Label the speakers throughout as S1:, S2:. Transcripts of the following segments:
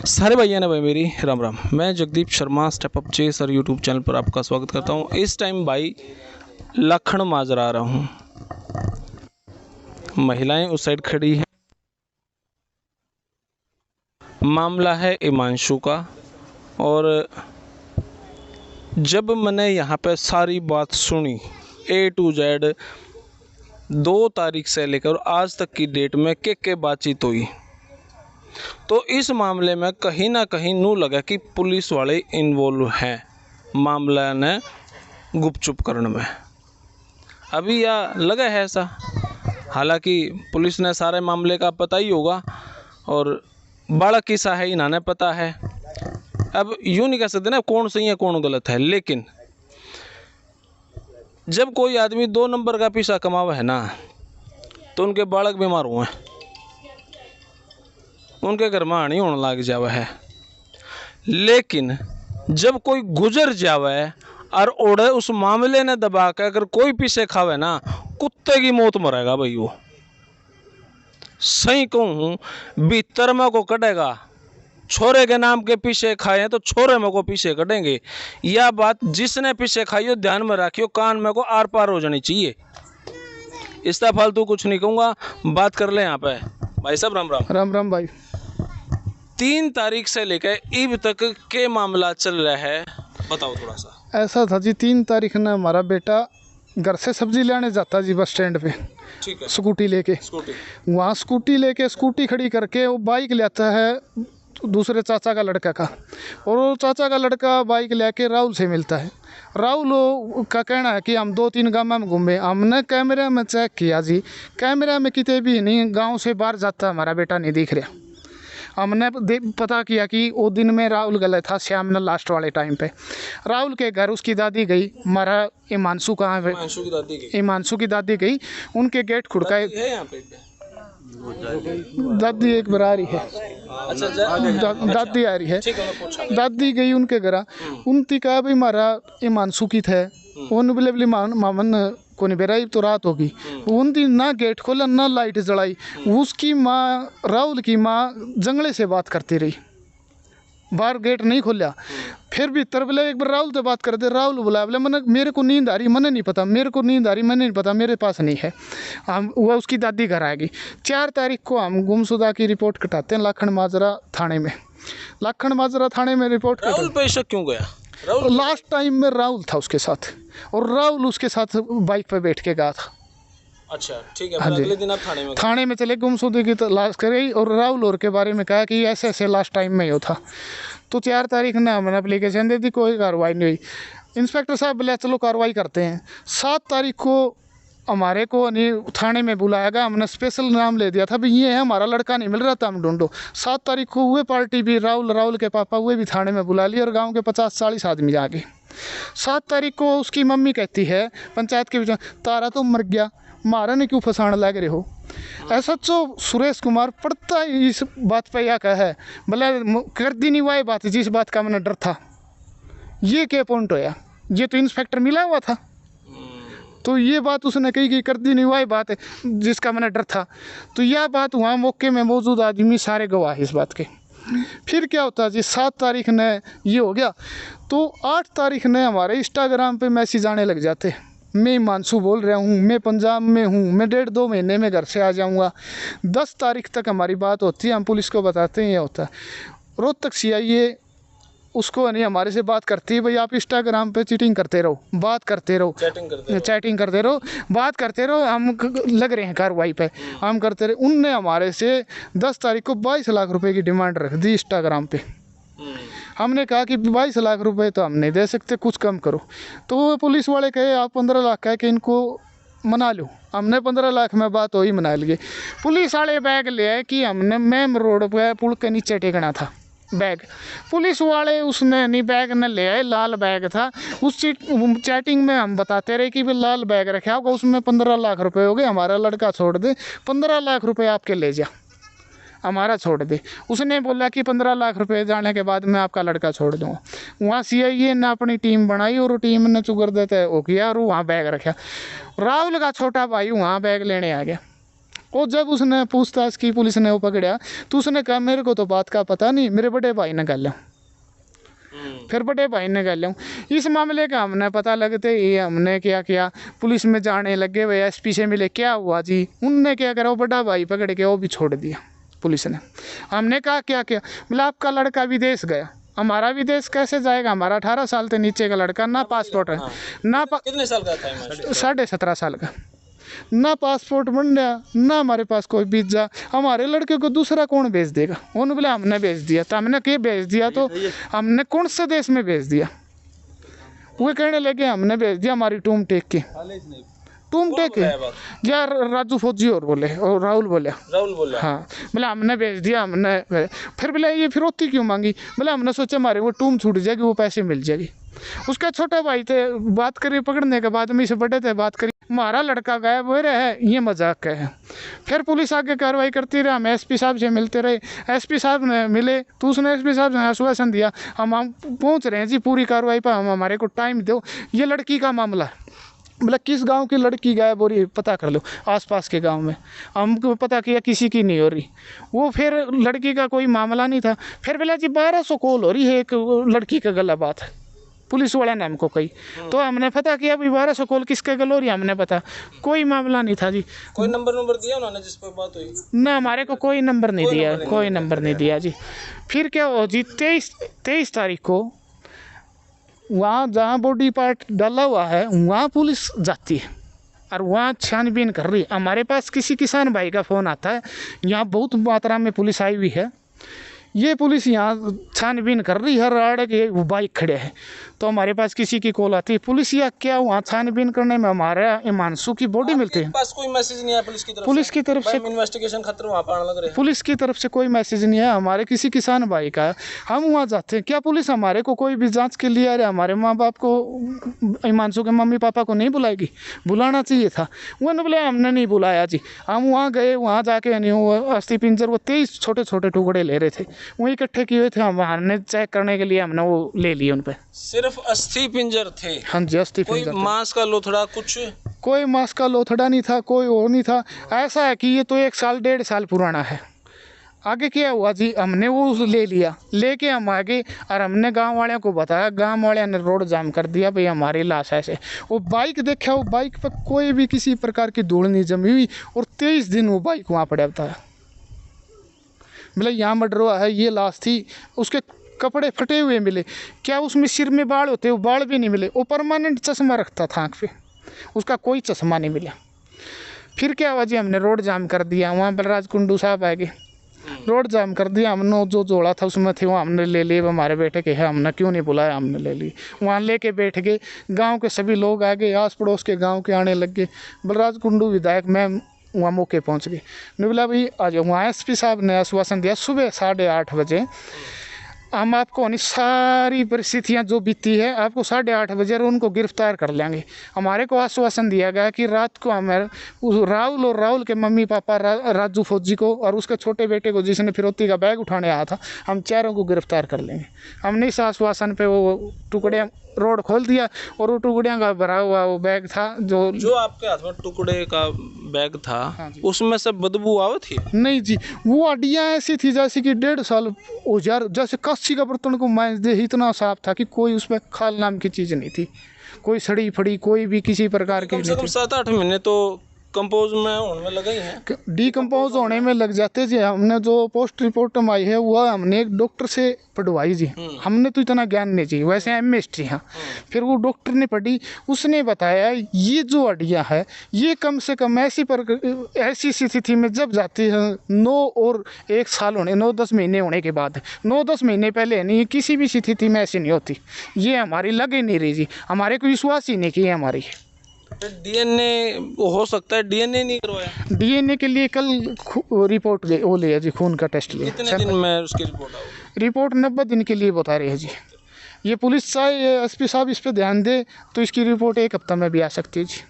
S1: सारे भैया ने भाई मेरी राम राम। मैं जगदीप शर्मा स्टेप अप जे सर यूट्यूब चैनल पर आपका स्वागत करता हूं। इस टाइम भाई लखन माजरा आ रहा हूं। महिलाएं उस साइड खड़ी हैं। मामला है हिमांशु का। और जब मैंने यहाँ पे सारी बात सुनी A to Z 2 तारीख से लेकर आज तक की डेट में के बातचीत हुई, तो इस मामले में कहीं ना कहीं नू लगा कि पुलिस वाले इन्वॉल्व हैं मामला ने गुपचुप करने में। अभी या लगा है ऐसा। हालांकि पुलिस ने सारे मामले का पता ही होगा और बड़ा किस्सा है इन्हें पता है। अब यूँ नहीं कह सकते ना कौन सही है कौन गलत है, लेकिन जब कोई आदमी 2 नंबर का पैसा कमावा है ना, तो उनके बालक बीमार हुए हैं, उनके घर में हानि होने लग जावा है। लेकिन जब कोई गुजर जावा है और ओढ़े उस मामले ने दबा के अगर कोई पीछे खावे ना, कुत्ते की मौत मरेगा भाई। वो सही कहूँ, भीतर में को कटेगा। छोरे के नाम के पीछे खाए तो छोरे में को पीछे कटेंगे। यह बात जिसने पीछे खाई हो ध्यान में रखियो, कान में को आर पार हो जानी चाहिए। इसका फालतू कुछ नहीं कहूँगा। बात कर ले यहाँ पे भाई साहब। राम राम।
S2: राम राम भाई।
S1: 3 तारीख से लेकर अब तक के मामला चल रहा है, बताओ थोड़ा सा।
S2: ऐसा था जी, 3 तारीख ने हमारा बेटा घर से सब्जी लेने जाता जी बस स्टैंड पे।
S1: ठीक है।
S2: स्कूटी लेके वहाँ स्कूटी खड़ी करके वो बाइक लेता है दूसरे चाचा का लड़का का, और वो चाचा का लड़का बाइक लेके राहुल से मिलता है। राहुल का कहना है कि हम 2-3 गाँव में घूमे। हमने कैमरे में चेक किया जी, कैमरे में कितने भी नहीं, गांव से बाहर जाता हमारा बेटा नहीं दिख रहा। हमने पता किया कि वो दिन में राहुल गया था शाम में लास्ट वाले टाइम पे। राहुल के घर उसकी दादी गई, हमारा हिमांशु कहाँ है, हिमांशु की दादी गई, उनके गेट खुड़काए। दादी एक बार आ रही है।
S1: अच्छा,
S2: दादी आ रही है। दादी गई उनके घर, उनती कहा भाई हमारा हिमांशु की थे। उन बोले मामन को नहीं बेरा, तो रात होगी। उन दिन ना गेट खोला ना लाइट जलाई। उसकी माँ, राहुल की माँ जंगले से बात करती रही, बाहर गेट नहीं खोला। फिर भी बोले एक बार राहुल से बात कर दे। राहुल बोला मैंने, मेरे को नींद आ रही, मैंने नहीं पता, मेरे को नींद आ रही, मैंने नहीं पता, मेरे पास नहीं है। हम वह उसकी दादी घर आएगी। 4 तारीख को हम गुमशुदा की रिपोर्ट कटाते हैं लखन माजरा थाने में। लखन माजरा थाने में रिपोर्ट
S1: राहुल पे शक क्यों गया?
S2: लास्ट टाइम में राहुल था उसके साथ, और राहुल उसके साथ बाइक पे बैठ के गया था।
S1: अच्छा ठीक है। अगले दिन आप
S2: थाने में चले, गुमशुदे की तलाश करी और राहुल और के बारे में कहा कि ऐसे ऐसे लास्ट टाइम में ही था। तो 4 तारीख ने हमने एप्लीकेशन दे दी, कोई कार्रवाई नहीं हुई। इंस्पेक्टर साहब बोले चलो कार्रवाई करते हैं। 7 तारीख को हमारे को नहीं थाने में बुलाया गया। हमने स्पेशल नाम ले दिया था भाई ये है हमारा लड़का, नहीं मिल रहा था, हम ढूंढो। 7 तारीख को हुए पार्टी भी, राहुल के पापा हुए भी थाने में बुला लिए, और गांव के 50-40 आदमी आ गए। 7 तारीख को उसकी मम्मी कहती है पंचायत के बीच, तारा तो मर गया, मारा ने क्यों फंसाने लग रहे हो। ऐसा तो सुरेश कुमार पड़ता इस बात पे यह कहा है, भले कर दी नहीं वही बात जिस बात का मैंने डर था। ये क्या पॉइंट होया, ये तो इंस्पेक्टर मिला हुआ था, तो ये बात उसने कही कि कर दी नहीं वही बात है जिसका मैंने डर था। तो यह बात वहाँ मौके में मौजूद आदमी सारे गवाह इस बात के। फिर क्या होता जी, 7 तारीख ने ये हो गया, तो 8 तारीख ने हमारे इंस्टाग्राम पे मैसेज आने लग जाते, मैं हिमांशु बोल रहा हूँ, मैं पंजाब में हूँ, मैं 1.5-2 महीने में घर से आ जाऊँगा। 10 तारीख तक हमारी बात होती है, हम पुलिस को बताते हैं, ये होता है। रोहतक CIA उसको नहीं हमारे से बात करती है, भाई आप इंस्टाग्राम पे चीटिंग करते रहो, बात करते रहो, चैटिंग करते रहो, बात करते रहो, हम लग रहे हैं कार्रवाई पे, हम करते रहे। उनने हमारे से 10 तारीख को 22 लाख रुपए की डिमांड रख दी इंस्टाग्राम पे। हमने कहा कि 22 लाख रुपए तो हम नहीं दे सकते, कुछ कम करो। तो वो पुलिस वाले कहे आप 15 लाख कह के इनको मना लो। हमने 15 लाख में बात वही मना लिए। पुलिस वाले बैग ले आए कि हमने मैम रोड पे पुल के नीचे टेकना था बैग। पुलिस वाले उसने नहीं बैग न ले आए, लाल बैग था। उस चैटिंग में हम बताते रहे कि भाई लाल बैग रखा होगा, उसमें 15 लाख रुपए हो गए, हमारा लड़का छोड़ दे, 15 लाख रुपए आपके ले जा, हमारा छोड़ दे। उसने बोला कि 15 लाख रुपए जाने के बाद मैं आपका लड़का छोड़ दूँगा। वहाँ CIA ने अपनी टीम बनाई और टीम ने चुकर देते हो किया और वहाँ बैग रखा। राहुल का छोटा भाई वहाँ बैग लेने आ गया। और जब उसने पूछताछ की, पुलिस ने वो पकड़ा, तो उसने कहा मेरे को तो बात का पता नहीं, मेरे बड़े भाई ने कर लिया। फिर बड़े भाई ने कर लिया। इस मामले का हमने पता लगते ही हमने क्या किया, पुलिस में जाने लगे, वे एसपी से मिले, क्या हुआ जी, उनने क्या करा, वो बड़ा भाई पकड़ के वो भी छोड़ दिया पुलिस ने। हमने कहा क्या किया, बोला आपका लड़का विदेश गया। हमारा विदेश कैसे जाएगा, हमारा 18 साल से नीचे का लड़का, ना पासपोर्ट है, ना
S1: कितने साल का था?
S2: 17.5 साल का, ना पासपोर्ट बन रहा, ना हमारे पास कोई वीजा। हमारे लड़के को दूसरा कौन भेज देगा। उन्होंने बोला हमने भेज दिया। तो हमने क्या भेज दिया, तो हमने कौन से देश में भेज दिया। वो कहने लगे हमने भेज दिया हमारी टूम टेक के, टूम टेक के यार, राजू फौजी और बोले, और राहुल बोले, हाँ, बोला हमने भेज दिया हमने। फिर बोला ये फिरौती क्यों मांगी, बोला हमने सोचा हमारे वो टूम छूट जाएगी, वो पैसे मिल जाएगी। उसका छोटा भाई थे, बात करी पकड़ने के बाद में से बड़े थे, बात करी हमारा लड़का गायब हो रहा है, ये मजाक है। फिर पुलिस आगे कार्रवाई करती रही, हम एसपी साहब से मिलते रहे। एसपी साहब ने मिले तो उसने एसपी साहब ने आश्वासन दिया हम पहुंच रहे हैं जी पूरी कार्रवाई पर, हम हमारे को टाइम दो, ये लड़की का मामला है। मतलब किस गांव की लड़की गायब हो रही है पता कर लो, आसपास के गांव में। हमको पता किया किसी की नहीं हो रही, वो फिर लड़की का कोई मामला नहीं था। फिर बोला जी 1200 कॉल हो रही है, एक लड़की का गला बात है, पुलिस वाले ने हमको कही। तो हमने पता किया अभी 1200 कॉल किसके गल हो रही है, हमने पता, कोई मामला नहीं था जी।
S1: कोई नंबर दिया उन्होंने जिस पर बात हुई?
S2: ना, हमारे को कोई नंबर नहीं दिया, कोई नंबर नहीं दिया जी। फिर क्या हो जी, 23 तारीख को वहाँ जहाँ बॉडी पार्ट डाला हुआ है वहाँ पुलिस जाती है और वहाँ छानबीन कर रही है। हमारे पास किसी किसान भाई का फ़ोन आता है, यहाँ बहुत मात्रा में पुलिस आई हुई है, ये पुलिस यहाँ छानबीन कर रही है, राड़ के वो बाइक खड़े हैं। तो हमारे पास किसी की कॉल आती है, पुलिस या क्या वहाँ छानबीन करने में हमारा हिमांशु की बॉडी मिलती है।
S1: पास कोई मैसेज नहीं आया पुलिस की तरफ
S2: से
S1: इन्वेस्टिगेशन खत्म वहाँ पर आने लग रहे हैं।
S2: पुलिस की तरफ से कोई मैसेज नहीं है, हमारे किसी किसान भाई का। हम वहाँ जाते हैं, क्या पुलिस हमारे को कोई भी जांच के लिए, अरे हमारे माँ बाप को, हिमांशु के मम्मी पापा को नहीं बुलाएगी? बुलाना चाहिए था। उन्होंने बोले हमने नहीं बुलाया जी। हम वहाँ गए, वहाँ जाके नहीं, वो अस्थि पिंजर वो 23 छोटे छोटे टुकड़े ले रहे थे, वहीं इकट्ठे किए हुए थे। हमने चेक करने के लिए हमने वो ले लिए उन पर।
S1: सिर्फ अस्थि पिंजर थे?
S2: हाँ जी, अस्थि पिंजर।
S1: कोई मांस का लोथड़ा कुछ?
S2: कोई मांस का लोथड़ा नहीं था, कोई और नहीं था। ऐसा है कि ये तो 1 साल 1.5 साल पुराना है। आगे क्या हुआ जी, हमने वो ले लिया, लेके हम आगे और हमने गांव वालों को बताया, गांव वाले ने रोड जाम कर दिया, भाई हमारी लाश ऐसे। वो बाइक देखा, वो बाइक पर कोई भी किसी प्रकार की धूल नहीं जमी हुई, और 23 दिन वो बाइक वहाँ पड़ा था। मतलब यहाँ मर्डर हुआ है, ये लाश थी। उसके कपड़े फटे हुए मिले, क्या उसमें सिर में बाल होते, वो बाल भी नहीं मिले। वो परमानेंट चश्मा रखता था आँख पे, उसका कोई चश्मा नहीं मिला। फिर क्या हुआ जी, हमने रोड जाम कर दिया। वहाँ बलराज कुंडू साहब आ गए, रोड जाम कर दिया। हमने जो जोड़ा था उसमें थे वो हमने ले लिए। हमारे बेटे के है, हमने क्यों नहीं बुलाया, हमने ले ली। वहाँ लेके बैठ गए, गांव के सभी लोग आ गए, आस पड़ोस के गांव के आने लग गए। बलराज कुंडू विधायक मैं वहाँ मौके पहुँच गए, ने बोला भाई आ जाओ। वहाँ एसपी साहब ने आश्वासन दिया सुबह 8:30 बजे हम आपको सारी परिस्थितियां जो बीती है आपको 8:30 बजे उनको गिरफ्तार कर लेंगे। हमारे को आश्वासन दिया गया कि रात को हमारे राहुल और राहुल के मम्मी पापा राजू फौजी को और उसके छोटे बेटे को जिसने फिरौती का बैग उठाने आया था, हम चारों को गिरफ्तार कर लेंगे। हमने इस आश्वासन पे वो टुकड़े रोड खोल दिया और वो टुकड़ियाँ का भरा हुआ वो बैग था जो
S1: आपके हाथ में टुकड़े का बैग था। हाँ, उसमें से बदबू आई थी?
S2: नहीं जी, वो अड्डियाँ ऐसी थी जैसे कि 1.5 साल औजार जैसे कस्सी का बर्तन को मांझ दे, इतना साफ था कि कोई उसमें खाल नाम की चीज़ नहीं थी, कोई सड़ी फड़ी कोई भी किसी प्रकार की नहीं थी।
S1: 7-8 महीने तो कंपोज में होने में लगे हैं,
S2: डिकम्पोज होने में लग जाते जी। हमने जो पोस्ट रिपोर्ट आई है वो हमने एक डॉक्टर से पढ़वाई जी। हमने तो इतना ज्ञान नहीं चाहिए, वैसे एमएसटी हाँ। फिर वो डॉक्टर ने पढ़ी, उसने बताया ये जो हड्डियाँ है ये कम से कम ऐसी स्थिति में जब जाती है 9 और 1 साल होने 9-10 महीने होने के बाद, 9-10 महीने पहले नहीं, किसी भी स्थिति में ऐसी नहीं होती। ये हमारी लग ही नहीं रही जी, हमारे को विश्वास ही नहीं किया हमारी।
S1: डीएनए हो सकता है, डीएनए नहीं करवाया? डीएनए
S2: के लिए कल रिपोर्ट वो लिया जी, खून का टेस्ट लिया।
S1: कितने दिन में उसकी रिपोर्ट आओगी?
S2: रिपोर्ट 90 दिन के लिए बता रही है जी। ये पुलिस चाहे एसपी साहब इस पर ध्यान दे तो इसकी रिपोर्ट 1 हफ्ता में भी आ सकती है जी,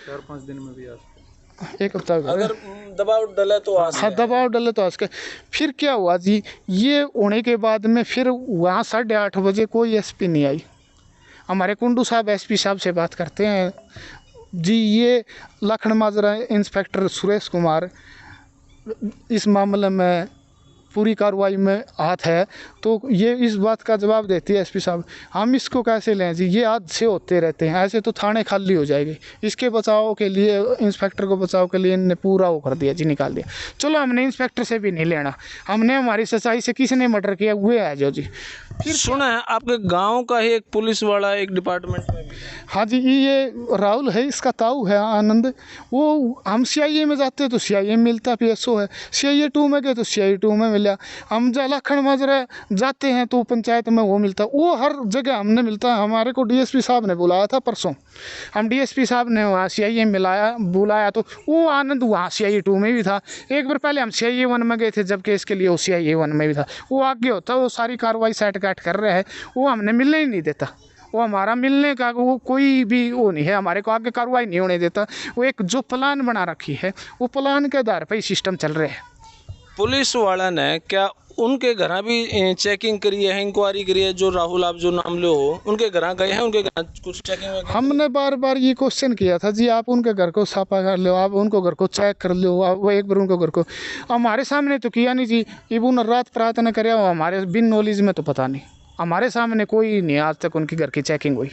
S1: 4-5 दिन में भी आ सकती है,
S2: 1 हफ्ता।
S1: अगर दबाव डले तो आ सकता है।
S2: हाँ, दबाव डले तो आ सकता है। फिर क्या हुआ जी, ये होने के बाद में फिर वहाँ 8:30 बजे कोई एसपी नहीं आई। हमारे कुंडू साहब एसपी साहब से बात करते हैं, जी ये लखन माजरा इंस्पेक्टर सुरेश कुमार इस मामले में पूरी कार्रवाई में हाथ है, तो ये इस बात का जवाब देती है एसपी साहब। हम इसको कैसे लें जी, ये हादसे होते रहते हैं, ऐसे तो थाने खाली हो जाएगी। इसके बचाव के लिए, इंस्पेक्टर को बचाव के लिए इनने पूरा वो कर दिया जी, निकाल दिया। चलो हमने इंस्पेक्टर से भी नहीं लेना, हमने हमारी सच्चाई से किसने मर्डर किया हुए है जो जी।
S1: फिर सुना है आपके गांव का ही एक पुलिस वाला एक डिपार्टमेंट में भी।
S2: हाँ जी, ये राहुल है, इसका ताऊ है आनंद। वो हम CIA में जाते हैं तो CIA में मिलता, PSO है। CIA 2 में गए तो CIA 2 में मिला। हम लखन माजरा जाते हैं तो पंचायत में वो मिलता, वो हर जगह हमने मिलता है। हमारे को DSP साहब ने बुलाया था परसों, हम DSP साहब ने वहाँ CIA में बुलाया तो वो आनंद वहाँ CIA 2 में भी था। एक बार पहले हम CIA 1 में गए थे जब केस के लिए, वो CIA 1 में भी था। वो आगे होता, वो सारी कार्रवाई सेट काट कर रहे हैं, वो हमने मिलने ही नहीं देता। वो हमारा मिलने का वो कोई भी वो नहीं है, हमारे को आगे कार्रवाई नहीं होने देता। वो एक जो प्लान बना रखी है, वो प्लान के आधार पर ही सिस्टम चल रहे हैं।
S1: पुलिस वाला ने क्या उनके घर भी चेकिंग करी है, इंक्वायरी करी है? जो राहुल आप जो नाम लो हो, उनके घर गए हैं, उनके घर कुछ चेकिंग?
S2: हमने बार बार ये क्वेश्चन किया था जी, आप उनके घर को छापा कर लो, आप उनको घर को चेक कर लो, आप वो एक बार उनको घर को हमारे सामने तो किया नहीं जी। इबन रात प्रार्थना करे, हमारे बिन नॉलेज में तो पता नहीं, हमारे सामने कोई नहीं आज तक उनकी घर की चेकिंग हुई।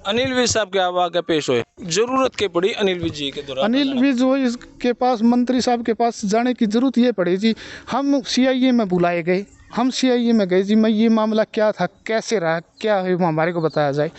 S1: अनिल विज साहब के आगे पेश हुए, जरूरत के पड़ी अनिल विज जी के दौरान?
S2: अनिल विज वो इसके पास, मंत्री साहब के पास जाने की ज़रूरत ये पड़ी जी। हम CIA में बुलाए गए, हम CIA में गए जी, मैं ये मामला क्या था, कैसे रहा, क्या है, वो हमारे को बताया जाए।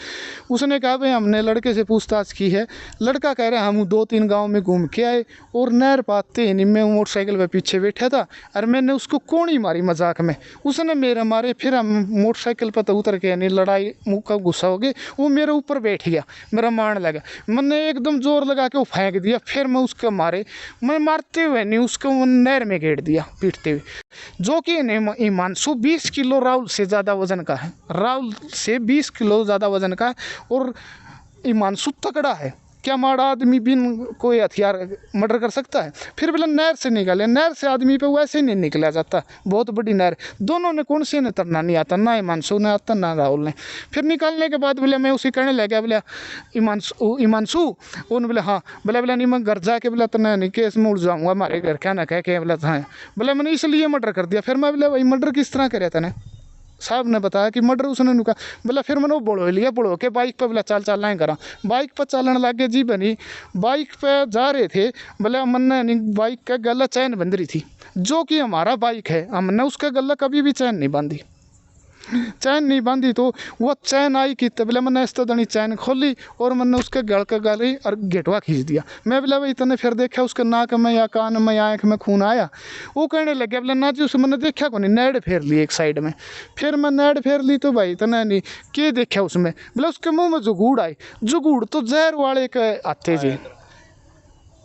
S2: उसने कहा भाई हमने लड़के से पूछताछ की है, लड़का कह रहा है हम 2-3 गांव में घूम के आए और नहर पाते नहीं, मैं मोटरसाइकिल पे पीछे बैठा था और मैंने उसको कोड़ी मारी मजाक में, उसने मेरे मारे, फिर हम मोटरसाइकिल पर तो उतर के नहीं, लड़ाई मुँह का गुस्सा हो गया, वो मेरे ऊपर बैठ गया, मेरा मारने लगा, मैंने एकदम जोर लगा के वो फेंक दिया, फिर मैं उसके मारे, मैं मारते हुए नहीं उसको नहर में गेड़ दिया पीटते हुए, जो कि हिमांशु 20 किलो राहुल से ज़्यादा वजन का है, राहुल से 20 किलो ज़्यादा वजन का है और हिमांशु तगड़ा है। क्या माड़ा आदमी बिन कोई हथियार मर्डर कर सकता है? फिर बोला नहर से निकाले, नहर से आदमी पे वैसे नहीं निकला जाता, बहुत बड़ी नहर, दोनों ने कौन से ने तरना नहीं आता, ना हिमांशु ने आता ना राहुल ने। फिर निकालने के बाद बोले मैं उसी कहने लगा, बोला हिमांशु उन्होंने बोला हाँ, बोला नहीं मैं घर जाके बोला तो नहीं केस में उड़ जाऊँगा, हमारे घर क्या ना कह के, बोला हाँ, बोला मैंने इसलिए मर्डर कर दिया। फिर मैं बोला भाई मर्डर किस तरह कराया था? साहब ने बताया कि मर्डर उसने नुका, बोला फिर मैंने वो बोलो लिया, बोलो के बाइक पे, बोला चल लाएँ करा, बाइक पर चलने लग गए जी। बनी बाइक पे जा रहे थे, बोला हमने नहीं बाइक का गला चैन बंध रही थी, जो कि हमारा बाइक है, हमने उसका गला कभी भी चैन नहीं बांधी, चैन नहीं बांधी। तो वो चैन आई कि बोले मैंने इस तरह चैन खोली और मैंने उसके गल का गली और गेटवा खींच दिया। मैं बोला भाई इतने, फिर देखा उसके नाक में या कान में या आँख में खून आया, वो कहने लगे बोले ना जी उसे मैंने देखा को नहीं, नेड़ फेर ली एक साइड में। फिर मैं नेड़ फेर ली तो भाई इतना नहीं क्या देखा उसमें, बोले उसके मुँह में जुगूड़ आई, जुगूड़ तो जहर वाले के आते जी।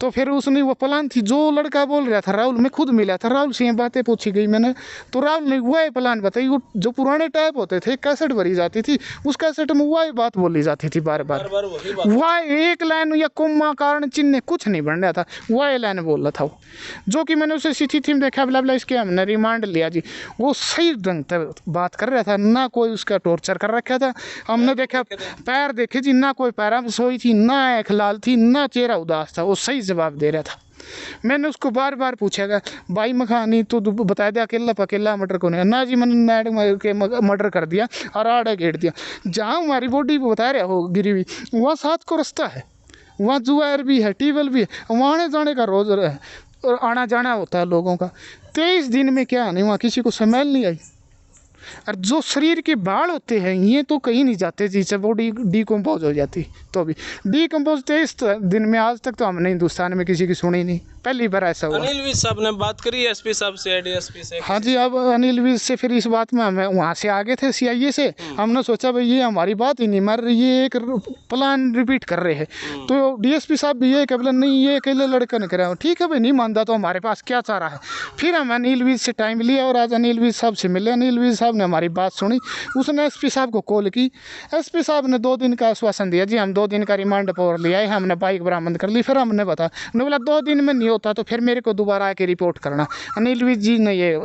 S2: तो फिर उसने वो प्लान थी, जो लड़का बोल रहा था राहुल, मैं खुद मिला था राहुल से, ये बातें पूछी गई मैंने, तो राहुल ने वही प्लान बताई। वो जो पुराने टाइप होते थे, कैसेट भरी जाती थी, उस कैसेट में वही बात बोली जाती थी बार बार, वही एक लाइन या कोमा कारण चिन्ह कुछ नहीं बन रहा था, वही लाइन बोल रहा था वो, जो कि मैंने उसे CCTV में देखा, बोला इसके हमने रिमांड लिया जी। वो सही ढंग से बात कर रहा था, ना कोई उसका टॉर्चर कर रखा था। हमने देखा पैर देखे जी, ना कोई पैरा में सोई थी, ना आँख लाल थी, ना चेहरा उदास था, वो सही जवाब दे रहा था। मैंने उसको बार बार पूछा भाई मखानी तो बता दे अकेला मर्डर को नहीं, ना जी मैंने नैड के मर्डर कर दिया और आड़ा घेर दिया। जहाँ हमारी बॉडी बता रहा हो गिरी हुई, वहाँ 7 को रास्ता है, वहाँ जुआर भी है, ट्यूबवेल भी है, वहाँ आने जाने का रोज है और आना जाना होता है लोगों का। 23 दिन में क्या नहीं, वहाँ किसी को स्मेल नहीं आई। और जो शरीर के बाल होते हैं ये तो कहीं नहीं जाते, जिससे बॉडी डिकम्पोज हो जाती, तो अभी डिकम्पोज 23 दिन में आज तक तो हमने हिंदुस्तान में किसी की सुनी नहीं, पहली बार ऐसा हुआ।
S1: अनिल विज साहब ने बात करी SP साहब से, DSP से? हाँ
S2: जी, अब अनिल विज से फिर इस बात में हमें वहाँ से आगे थे CIA से, हमने सोचा भाई ये हमारी बात ही नहीं मार रही, ये एक प्लान रिपीट कर रहे हैं। तो DSP साहब भी ये कह नहीं ये अकेले लड़का ने करा, ठीक है भाई नहीं मानता तो हमारे पास क्या चाह रहा है। फिर हम अनिल विज से टाइम लिया और आज अनिल विज साहब से मिले। अनिल विज साहब ने हमारी बात सुनी, उसने SP साहब को कॉल की, SP साहब ने 2 दिन का आश्वासन दिया जी, हम 2 दिन का रिमांड पर लिया है, हमने बाइक बरामद कर ली। फिर हमने बोला 2 दिन में नहीं होता तो फिर मेरे को दोबारा आके रिपोर्ट करना। अनिल विज जी ने ये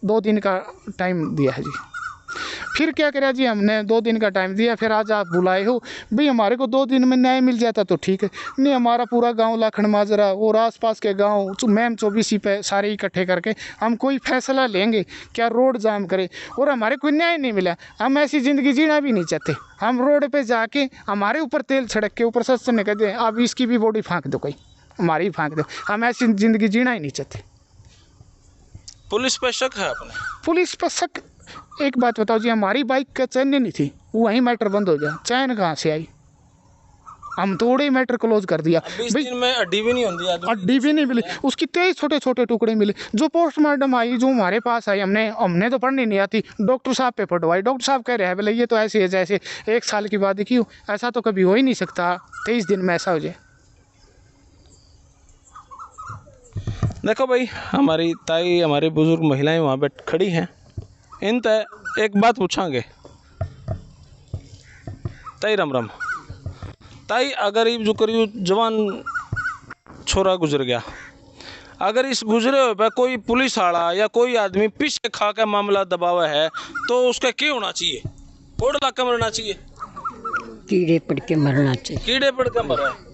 S2: 2 दिन का टाइम दिया है जी। फिर क्या करा जी, हमने 2 दिन का टाइम दिया, फिर आज आप बुलाए हो भाई, हमारे को 2 दिन में न्याय मिल जाता तो ठीक है, नहीं हमारा पूरा गांव लाखन माजरा और आसपास के गांव मैम 24 पे सारे इकट्ठे करके हम कोई फैसला लेंगे, क्या रोड जाम करें, और हमारे कोई न्याय नहीं मिला। हम ऐसी ज़िंदगी जीना भी नहीं चाहते। हम रोड पे जाके हमारे ऊपर तेल छिड़क के ऊपर सच ने कहते हैं अब इसकी भी बॉडी फाँक दो, कोई हमारी फाँक दो। हम ऐसी ज़िंदगी जीना ही नहीं चाहते।
S1: पुलिस पे शक है अपने?
S2: पुलिस पर शक, एक बात बताओ जी, हमारी बाइक का चैन नहीं थी, वहीं मैटर बंद हो गया, चैन कहाँ से आई? हम थोड़े मैटर क्लोज कर दिया।
S1: 20 दिन में हड्डी भी नहीं होती आदमी,
S2: हड्डी भी नहीं मिली, उसकी 23 छोटे छोटे टुकड़े मिले। जो पोस्टमार्टम आई, जो हमारे पास आई, हमने तो पढ़नी नहीं आती, डॉक्टर साहब पे पढ़वाई। डॉक्टर साहब कह रहे हैं बोले ये तो ऐसे है जैसे 1 साल की बात क्यों, ऐसा तो कभी हो ही नहीं सकता 23 दिन में ऐसा हो जाए।
S1: देखो भाई, हमारी ताई, हमारी बुजुर्ग महिलाएं वहाँ बैठ खड़ी हैं, इन तय एक बात पूछांगे। ताई राम राम। ताई, अगर ये जो करीब जवान छोरा गुजर गया, अगर इस गुजरे हुए पे कोई पुलिस आड़ा या कोई आदमी पीछे खा के मामला दबावा है तो उसका क्या होना चाहिए? कोड़ लाके मरना चाहिए?
S3: कीड़े पड़ के मरना चाहिए।
S1: कीड़े पड़ के मरा है?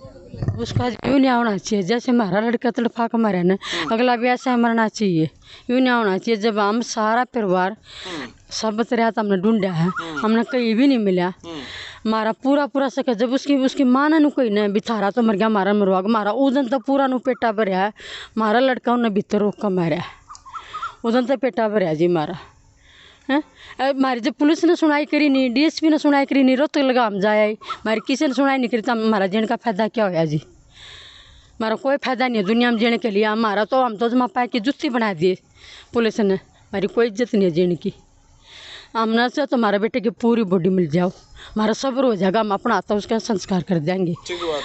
S3: उसका क्यों नहीं होना चाहिए? जैसे हमारा लड़का तड़फा के मरे ना, अगला भी ऐसा मरना चाहिए। क्यों नहीं होना चाहिए? जब हम सारा परिवार सब तरह हमने ढूंढा है, हमने कहीं भी नहीं मिला। हमारा पूरा सके जब उसकी माँ ने कोई ने बिथारा तो मर गया, हमारा मरवा हमारा उदन तो पूरा नु पेटा भरया है। हमारा लड़का उन्हें भीतर रोक कर मारा, उदन तो पेटा भरया जी हमारा है। हमारी जब पुलिस ने सुनाई करी नहीं, DSP ने सुनाई करी नहीं, रोहतक लगा हम जाए, हमारी किसी ने सुनाई नहीं करी, तो हमारा जीने का फायदा क्या होया जी? हमारा कोई फायदा नहीं है दुनिया में जीने के लिए। हमारा तो हम तो जमा पाए की जुत्ती बना दिए पुलिस ने, हमारी कोई इज्जत नहीं है जीने की। हमने से तो हमारे बेटे की पूरी बॉडी मिल जाओ, हमारा सब्र हो जाएगा, हम अपना आता उसका संस्कार कर देंगे।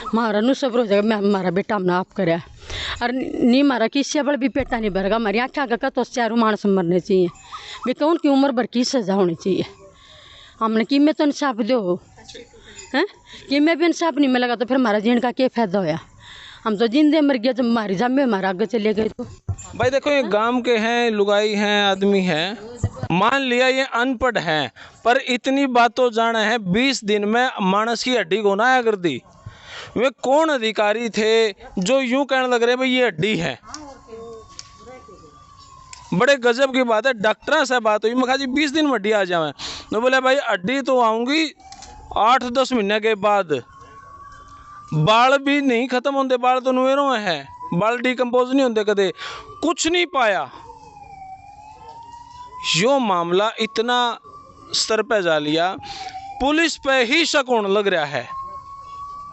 S3: हमारा नु सब्र हो जाएगा, मैं हमारा बेटा हमने आप कराया और नहीं हमारा किसी बल भी पेटा नहीं भरेगा। हमारी आँखें का तो 4 मानस मरने चाहिए, भी कौन की उम्र भर की सजा होनी चाहिए। हमने कि में तो इंसाफ दो हैं, कि में भी इंसाफ नहीं मिलेगा तो फिर हमारा जीने का क्या फ़ायदा होया? हम तो जिंदे मर गया, जब हमारी जामे हमारा आगे चले गए। तो
S1: भाई देखो, ये गांव के हैं, लुगाई हैं, आदमी हैं, मान लिया ये अनपढ़ हैं, पर इतनी बातों जाना है 20 दिन में मानस की हड्डी को ना कर दी। वे कौन अधिकारी थे जो यूं कहने लग रहे भाई ये हड्डी है? बड़े गजब की बात है। डॉक्टर से बात हुई, मैं कहा जी 20 दिन में हड्डी आ जाए, तो बोले भाई हड्डी तो आऊँगी 8-10 महीने के बाद। बाल भी नहीं खत्म होते, बाल तो नुएरों हैं, बाल डिकम्पोज नहीं होते, कदे कुछ नहीं पाया। यो मामला इतना स्तर पे जा लिया, पुलिस पे ही शक होने लग रहा है।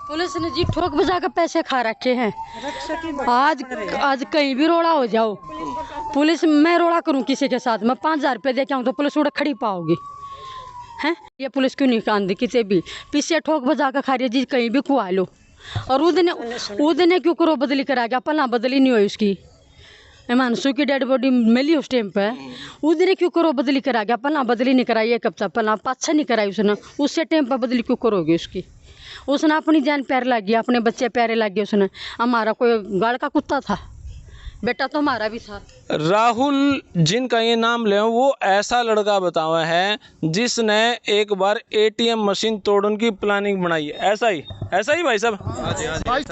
S3: पुलिस ने जी ठोक बजा कर पैसे खा रखे हैं। आज कहीं भी रोड़ा हो जाओ, पुलिस मैं रोड़ा करूं किसी के साथ, मैं 5000 रुपये दे के आऊँ तो पुलिस उड़े खड़ी पाओगी हैं? ये पुलिस क्यों नहीं कांदी किसी भी पीछे ठोक बजा कर खा रही है जी, कहीं भी खुआ लो। और उदने क्यों करो बदली करा गया, पला बदली नहीं हुई उसकी, मानसू की डेड बॉडी मिली उस टाइम पे, उधर क्यों करो बदली करा गया, पला बदली नहीं कराई, एक हफ्ता पला पाछा नहीं कराई उसने, उससे टाइम पर बदली क्यों करोगे उसकी? उसने अपनी जान प्यारे लग गई, अपने बच्चे प्यारे लग गए उसने। हमारा कोई गाड़ का कुत्ता था, बेटा तो हमारा भी था।
S1: राहुल जिनका ये नाम ले, वो ऐसा लड़का बतावा है जिसने एक बार ATM मशीन तोड़ने की प्लानिंग बनाई है। ऐसा ही भाई साहब।
S2: 22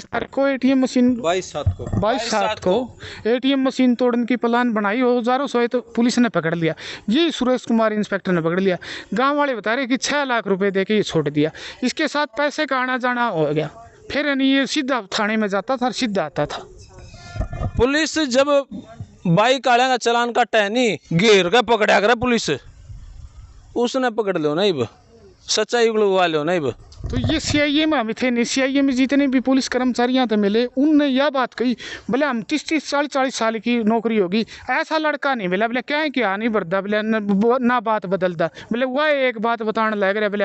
S2: तारीख को ATM मशीन 22/7 को ATM मशीन तोड़ने की प्लान बनाई, हज़ारों सोए तो पुलिस ने पकड़ लिया। ये सुरेश कुमार इंस्पेक्टर ने पकड़ लिया। गांव वाले बता रहे कि 6 लाख रुपए दे के ये छोड़ दिया। इसके साथ पैसे का आना जाना हो गया, फिर नहीं ये सीधा थाने में जाता था, सीधा आता था।
S1: पुलिस जब बाइक वाले का चलान का टहनी घेर के पकड़ा करे पुलिस, उसने पकड़ लो नहीं, सच्चाई उगलवा लो नहीं।
S2: तो ये CIA में हम थे नहीं, CIA में जितने भी पुलिस कर्मचारी यहाँ तो मिले, उनने यह बात कही, बोले हम 30-30, 40-40 साल की नौकरी होगी, ऐसा लड़का नहीं मिला। बोले क्या नहीं बढ़ता, बोले ना बात बदलता, बोले वह एक बात बताने लग रहा, बोले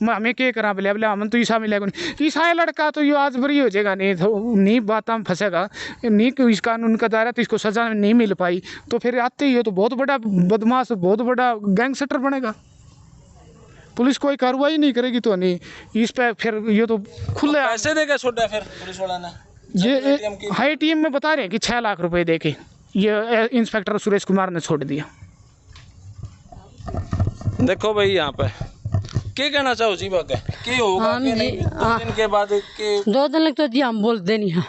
S2: हमें क्या करा, बोले हम तो ईसा मिलेगा नहीं, ईसा लड़का तो ये आज बरी हो जाएगा, नहीं बात में फंसेगा, नहीं इस कानून का दायरा, तो इसको सजा नहीं मिल पाई, तो फिर आते ही हो तो बहुत बड़ा बदमाश, बहुत बड़ा गैंगस्टर बनेगा। पुलिस कोई कार्रवाई नहीं करेगी तो नहीं इस पे, फिर ये तो खुले
S1: पैसे देके छोड़ा फिर पुलिस वाला ने।
S2: ये ATM में बता रहे हैं कि 6 लाख रुपए देके ये इंस्पेक्टर सुरेश कुमार ने छोड़ दिया।
S1: देखो भाई यहाँ पे क्या कहना चाहो जी बात के होगा
S3: हम
S1: कि
S3: जी
S1: नहीं 2 दिन के बाद के
S3: 2 दिन लग तो जी हम बोलते नहीं हैं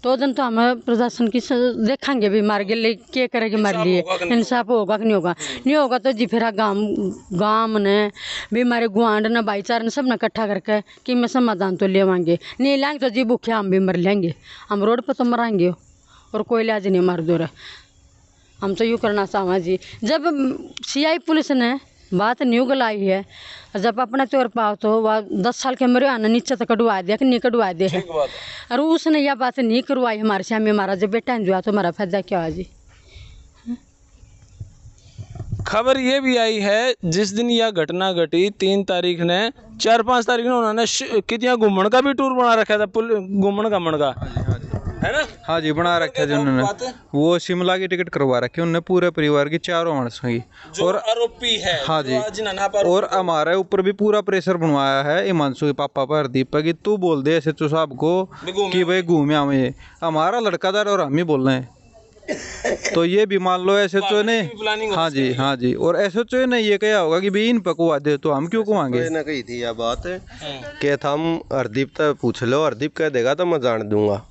S3: 2 दिन तो हम प्रशासन की देखेंगे भी मार के लिए क्या करेंगे मार लिए इंसाफ होगा कि नहीं होगा नहीं होगा तो जी फिर गाँव ने भी हमारे गुआंढ ने भाईचारा ने सब ने इकट्ठा करके कि मैं समाधान तो ले आएंगे नहीं लाएंगे तो जी भूखे हम भी मर लेंगे हम रोड पर तो मराएंगे और कोई इलाज नहीं मार दो रहे हम तो यूँ करना चाहें जी जब सीआई पुलिस ने बात न्यू गलाई है जब अपने तौर पाओ तो वह 10 साल के मरे आना नीचे तो कटवा दिया कि नहीं कटवा दे है और उसने यह बात नहीं करवाई हमारे सामने हमारा जब बेटा जो तो हमारा फायदा क्या है जी।
S1: खबर ये भी आई है जिस दिन यह घटना घटी 3 तारीख ने 4-5 तारीख ने उन्होंने कितना घूमन का भी टूर बना रखा था घूमन का है ना।
S4: हाँ जी बना रखा है उन्होंने वो शिमला की टिकट करवा रखी उन्होंने पूरे परिवार की 4 मानसों की
S1: और आरोपी है
S4: हाँ जी और हमारे ऊपर भी पूरा प्रेशर बनवाया है हिमांशु के पापा पर हरदीप पर कि तू बोल दे SHO साहब को कि भाई घूमे आवे हमारा लड़का था और हम ही बोल रहे हैं तो ये भी मान लो SHO ने हाँ जी और SHO ने ये कहा होगा कि भाई इन पकवा दे तो हम क्यों कुआंगे
S5: ने कही थी यह बात कि हम हरदीप तक पूछ लो हरदीप कह देगा तो मैं जान दूंगा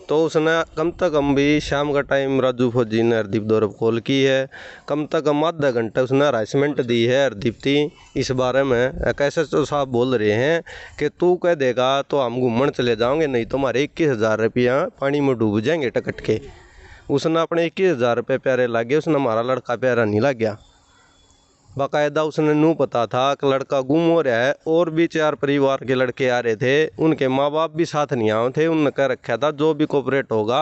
S5: तो उसने कम से कम भी शाम का टाइम राजू फौजी ने हरदीप दौरब कॉल की है कम से कम आधा घंटा उसने हरासमेंट दी है हरदीप थी इस बारे में SHO साहब बोल रहे हैं कि तू कह देगा तो हम घूमन चले जाओगे नहीं तो हमारे 21,000 रुपया पानी में डूब जाएंगे टकट के उसने अपने 21,000 रुपये प्यारे लागे उसने हमारा लड़का प्यारा नहीं लग गया बाकायदा उसने नू पता था कि लड़का गुम हो रहा है और भी 4 परिवार के लड़के आ रहे थे उनके माँ बाप भी साथ नहीं आए थे उनने कह रखा था जो भी कोऑपरेट होगा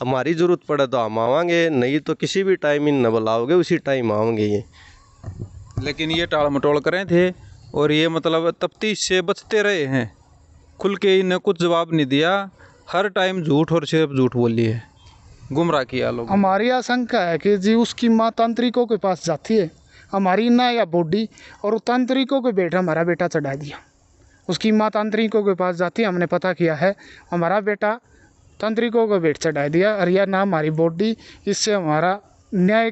S5: हमारी ज़रूरत पड़े तो हम आवांगे नहीं तो किसी भी टाइम इन न बुलाओगे उसी टाइम आएंगे ये
S4: लेकिन ये टाल मटोल करे थे और ये मतलब तफ्तीश से बचते रहे हैं खुल के इन्हें कुछ जवाब नहीं दिया हर टाइम झूठ और सिर्फ झूठ बोली है गुमराह किया लोग।
S2: हमारी आशंका है कि जी उसकी माँ तांत्रिकों के पास जाती है हमारी ना या बॉडी और तांत्रिकों के बेटा हमारा बेटा चढ़ा दिया उसकी माँ तांत्रिकों के पास जाती है हमने पता किया है हमारा बेटा तांत्रिकों को बेट चढ़ा दिया और यह ना हमारी बॉडी इससे हमारा न्याय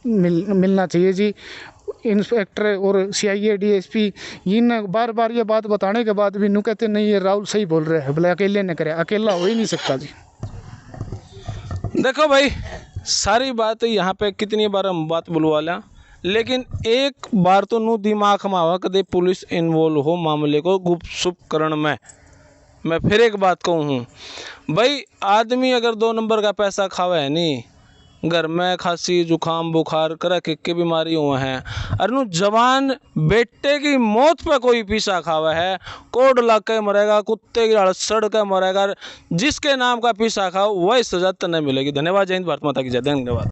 S2: मिलना चाहिए जी। इंस्पेक्टर और CIA DSP इन बार बार ये बात बताने के बाद भी नू कहते नहीं ये राहुल सही बोल रहे हैं बोले अकेले ने करे अकेला हो ही नहीं सकता जी।
S1: देखो भाई सारी बात यहाँ पे कितनी बार हम बात बुलवा लें लेकिन एक बार तो नू दिमाग में आवा कदे पुलिस इन्वॉल्व हो मामले को गुपसुप करण में। मैं फिर एक बात कहूँ भाई आदमी अगर 2 नंबर का पैसा खावे है नहीं घर में खांसी जुकाम बुखार करा के बीमारी हुए हैं और नू जवान बेटे की मौत पे कोई पीसा खावा है कोड लग के मरेगा कुत्ते की सड़ के मरेगा जिसके नाम का पीसा खाओ वही सजा तो नहीं मिलेगी। धन्यवाद। जय हिंद भारत माता की जय। धन्यवाद।